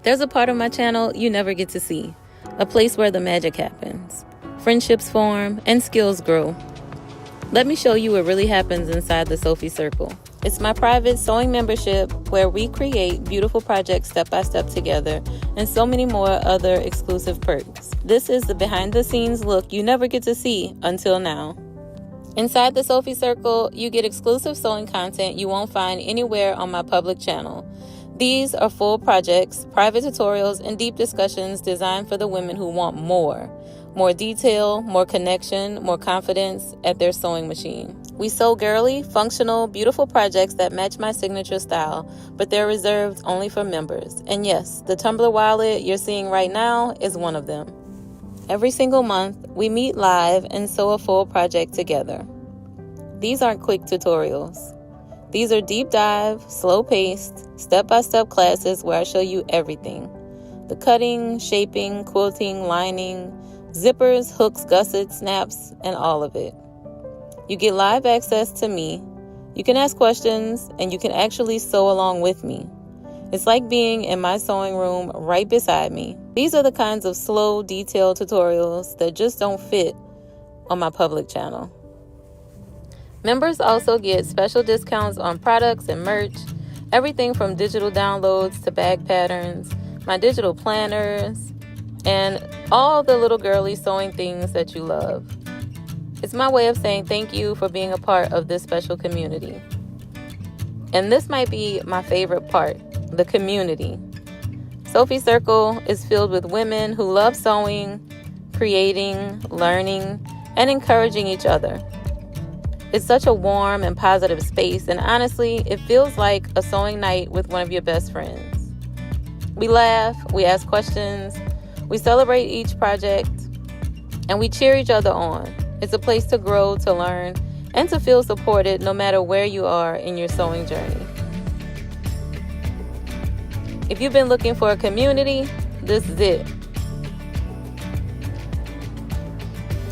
There's a part of my channel you never get to see, a place where the magic happens, friendships form, and skills grow. Let me show you what really happens inside the Sewphie Circle. It's my private sewing membership where we create beautiful projects step by step together and so many more other exclusive perks. This is the behind the scenes look you never get to see until now. Inside the Sewphie Circle, you get exclusive sewing content you won't find anywhere on my public channel. These are full projects, private tutorials, and deep discussions designed for the women who want more. More detail, more connection, more confidence at their sewing machine. We sew girly, functional, beautiful projects that match my signature style, but they're reserved only for members. And yes, the Tumblr wallet you're seeing right now is one of them. Every single month, we meet live and sew a full project together. These aren't quick tutorials. These are deep dive, slow-paced, step-by-step classes where I show you everything. The cutting, shaping, quilting, lining, zippers, hooks, gussets, snaps, and all of it. You get live access to me. You can ask questions, and you can actually sew along with me. It's like being in my sewing room right beside me. These are the kinds of slow, detailed tutorials that just don't fit on my public channel. Members also get special discounts on products and merch, everything from digital downloads to bag patterns, my digital planners, and all the little girly sewing things that you love. It's my way of saying thank you for being a part of this special community. And this might be my favorite part, the community. Sewphie Circle is filled with women who love sewing, creating, learning, and encouraging each other. It's such a warm and positive space, and honestly, it feels like a sewing night with one of your best friends. We laugh, we ask questions, we celebrate each project, and we cheer each other on. It's a place to grow, to learn, and to feel supported no matter where you are in your sewing journey. If you've been looking for a community, this is it.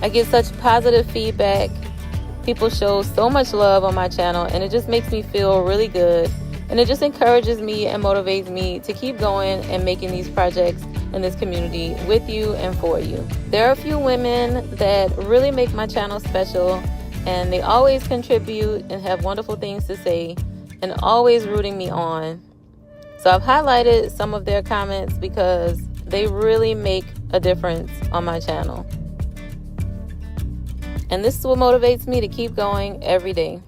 I get such positive feedback. People show so much love on my channel, and it just makes me feel really good. And it just encourages me and motivates me to keep going and making these projects in this community with you and for you. There are a few women that really make my channel special, and they always contribute and have wonderful things to say and always rooting me on. So I've highlighted some of their comments because they really make a difference on my channel. And this is what motivates me to keep going every day.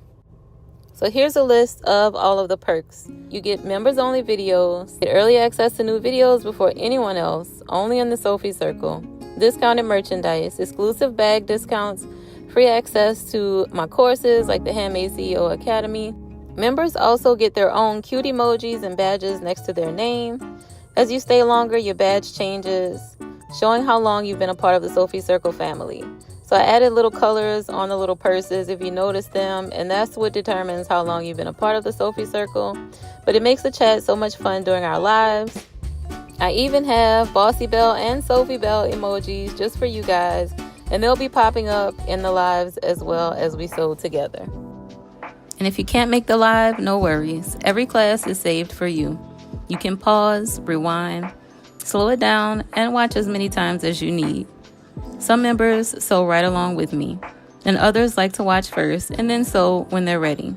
So here's a list of all of the perks. You get members-only videos, get early access to new videos before anyone else, only in the Sewphie Circle, discounted merchandise, exclusive bag discounts, free access to my courses like the Handmade CEO Academy. Members also get their own cute emojis and badges next to their name. As you stay longer, your badge changes, showing how long you've been a part of the Sewphie Circle family. So I added little colors on the little purses if you notice them, and that's what determines how long you've been a part of the Sewphie Circle. But it makes the chat so much fun during our lives. I even have Bossy Bell and Sophie Bell emojis just for you guys, and they'll be popping up in the lives as well as we sew together. And if you can't make the live, no worries. Every class is saved for you. You can pause, rewind, slow it down, and watch as many times as you need. Some members sew right along with me, and others like to watch first and then sew when they're ready.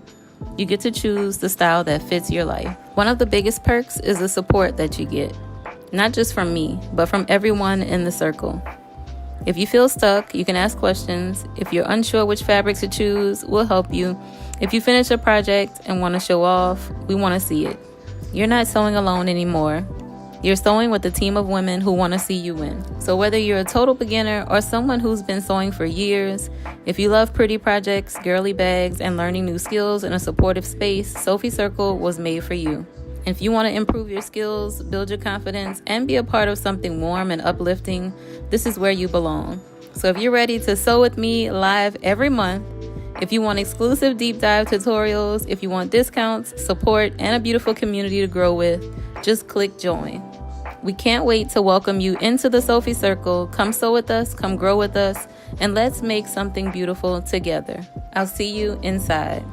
You get to choose the style that fits your life. One of the biggest perks is the support that you get, not just from me, but from everyone in the circle. If you feel stuck, you can ask questions. If you're unsure which fabric to choose, we'll help you. If you finish a project and want to show off, we want to see it. You're not sewing alone anymore. You're sewing with a team of women who want to see you win. So whether you're a total beginner or someone who's been sewing for years, if you love pretty projects, girly bags, and learning new skills in a supportive space, Sewphie Circle was made for you. If you want to improve your skills, build your confidence, and be a part of something warm and uplifting, this is where you belong. So if you're ready to sew with me live every month, if you want exclusive deep dive tutorials, if you want discounts, support, and a beautiful community to grow with, just click join. We can't wait to welcome you into the Sewphie Circle. Come sew with us, come grow with us, and let's make something beautiful together. I'll see you inside.